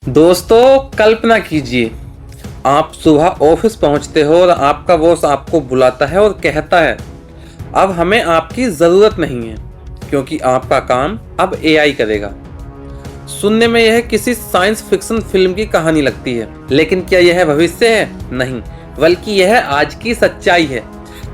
दोस्तों कल्पना कीजिए, आप सुबह ऑफिस पहुंचते हो और आपका बॉस आपको बुलाता है और कहता है अब हमें आपकी ज़रूरत नहीं है क्योंकि आपका काम अब एआई करेगा। सुनने में यह किसी साइंस फिक्शन फिल्म की कहानी लगती है, लेकिन क्या यह भविष्य है? नहीं, बल्कि यह आज की सच्चाई है।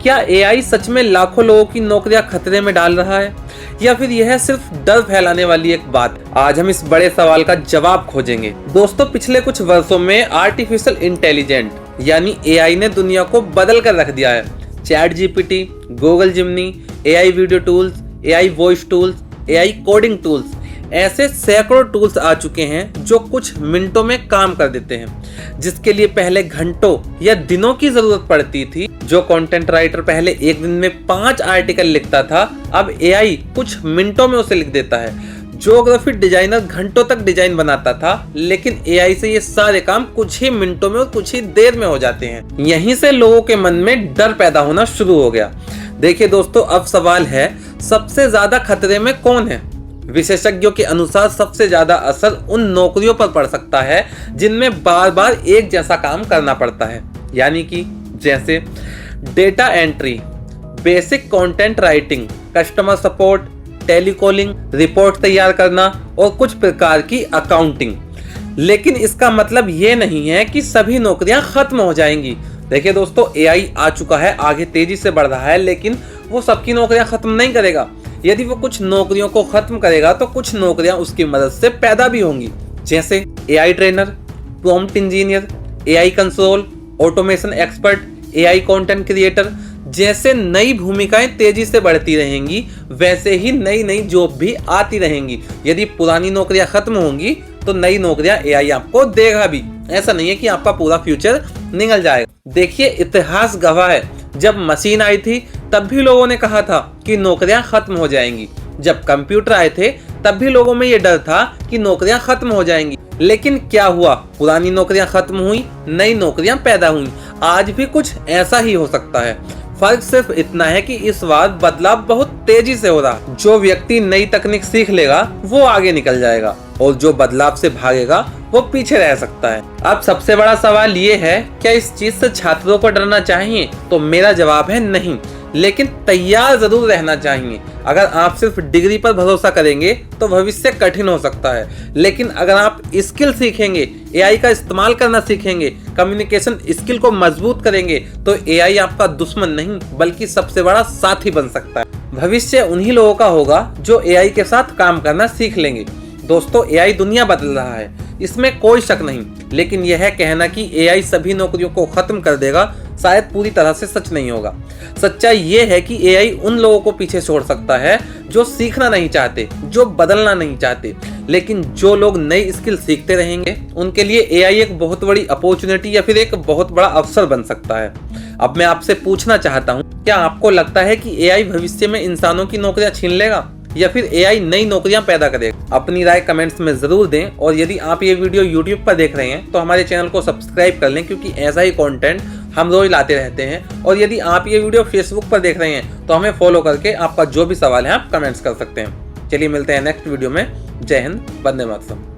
क्या एआई सच में लाखों लोगों की नौकरियां खतरे में डाल रहा है या फिर यह सिर्फ डर फैलाने वाली एक बात है? आज हम इस बड़े सवाल का जवाब खोजेंगे। दोस्तों, पिछले कुछ वर्षों में आर्टिफिशियल इंटेलिजेंट यानी एआई ने दुनिया को बदल कर रख दिया है। Chat GPT, Google Gemini, AI video tools, AI voice tools, AI coding tools, ऐसे सैकड़ों टूल्स आ चुके हैं जो कुछ मिनटों में काम कर देते हैं। जिसके लिए पहले घंटों या दिनों की जरूरत पड़ती थी, जो कंटेंट राइटर पहले एक दिन में 5 आर्टिकल लिखता था, अब एआई कुछ मिनटों में उसे लिख देता है। ज्योग्राफी डिजाइनर घंटों तक डिजाइन बनाता था, लेकिन एआई से ये सारे काम कुछ ही मिनटों में और कुछ ही देर में हो जाते हैं। यहीं से लोगों के मन में डर पैदा होना शुरू हो गया। देखिए दोस्तों, अब सवाल है सबसे ज्यादा खतरे में कौन है? विशेषज्ञों के अनुसार सबसे ज्यादा असर उन नौकरियों पर पड़ सकता है जिनमें बार बार एक जैसा काम करना पड़ता है, यानी कि जैसे data entry, basic content writing, customer support, telecalling, report तैयार करना और कुछ प्रकार की अकाउंटिंग। लेकिन इसका मतलब ये नहीं है कि सभी नौकरियां खत्म हो जाएंगी। देखिए दोस्तों, एआई आ चुका है, आगे तेजी से बढ़ रहा है, लेकिन वो सबकी नौकरियां खत्म नहीं करेगा। यदि वो कुछ नौकरियों को खत्म करेगा तो कुछ नौकरियां उसकी मदद से पैदा भी होंगी, जैसे AI trainer, prompt engineer, AI control, automation expert, AI content creator. जैसे नई भूमिकाएं तेजी से बढ़ती रहेंगी, वैसे ही नई नई जॉब भी आती रहेंगी। यदि पुरानी नौकरियां खत्म होंगी तो नई नौकरियां एआई आपको देगा भी। ऐसा नहीं है कि आपका पूरा फ्यूचर निकल जाएगा। देखिए, इतिहास गवाह है, जब मशीन आई थी तब भी लोगों ने कहा था कि नौकरियां खत्म हो जाएंगी। जब कंप्यूटर आए थे तब भी लोगों में ये डर था कि नौकरियां खत्म हो जाएंगी। लेकिन क्या हुआ? पुरानी नौकरियां खत्म हुई, नई नौकरियां पैदा हुई। आज भी कुछ ऐसा ही हो सकता है। फर्क सिर्फ इतना है कि इस बार बदलाव बहुत तेजी से हो रहा है। जो व्यक्ति नई तकनीक सीख लेगा वो आगे निकल जाएगा और जो बदलाव से भागेगा वो पीछे रह सकता है। अब सबसे बड़ा सवाल ये है, क्या इस चीज से छात्रों को डरना चाहिए? तो मेरा जवाब है नहीं, लेकिन तैयार जरूर रहना चाहिए। अगर आप सिर्फ डिग्री पर भरोसा करेंगे तो भविष्य कठिन हो सकता है, लेकिन अगर आप स्किल सीखेंगे, एआई का इस्तेमाल करना सीखेंगे, कम्युनिकेशन स्किल को मजबूत करेंगे, तो एआई आपका दुश्मन नहीं बल्कि सबसे बड़ा साथी बन सकता है। भविष्य उन्हीं लोगों का होगा जो एआई के साथ काम करना सीख लेंगे। दोस्तों, एआई दुनिया बदल रहा है, इसमें कोई शक नहीं, लेकिन यह कहना कि एआई सभी नौकरियों को खत्म कर देगा शायद पूरी तरह से सच नहीं होगा। सच्चाई यह है कि एआई उन लोगों को पीछे छोड़ सकता है जो सीखना नहीं चाहते, जो बदलना नहीं चाहते। लेकिन जो लोग नई स्किल सीखते रहेंगे उनके लिए एआई एक बहुत बड़ी अपॉर्चुनिटी या फिर एक बहुत बड़ा अवसर बन सकता है। अब मैं आपसे पूछना चाहता हूँ, क्या आपको लगता है कि एआई भविष्य में इंसानों की नौकरियां छीन लेगा या फिर एआई नई नौकरियां पैदा करेगा? अपनी राय कमेंट्स में जरूर दें, और यदि आप ये वीडियो यूट्यूब पर देख रहे हैं तो हमारे चैनल को सब्सक्राइब कर लें, क्योंकि ऐसा ही कंटेंट हम रोज लाते रहते हैं। और यदि आप ये वीडियो फेसबुक पर देख रहे हैं तो हमें फॉलो करके आपका जो भी सवाल है आप कमेंट्स कर सकते हैं। चलिए मिलते हैं नेक्स्ट वीडियो में। जय हिंद, वंदे मातरम।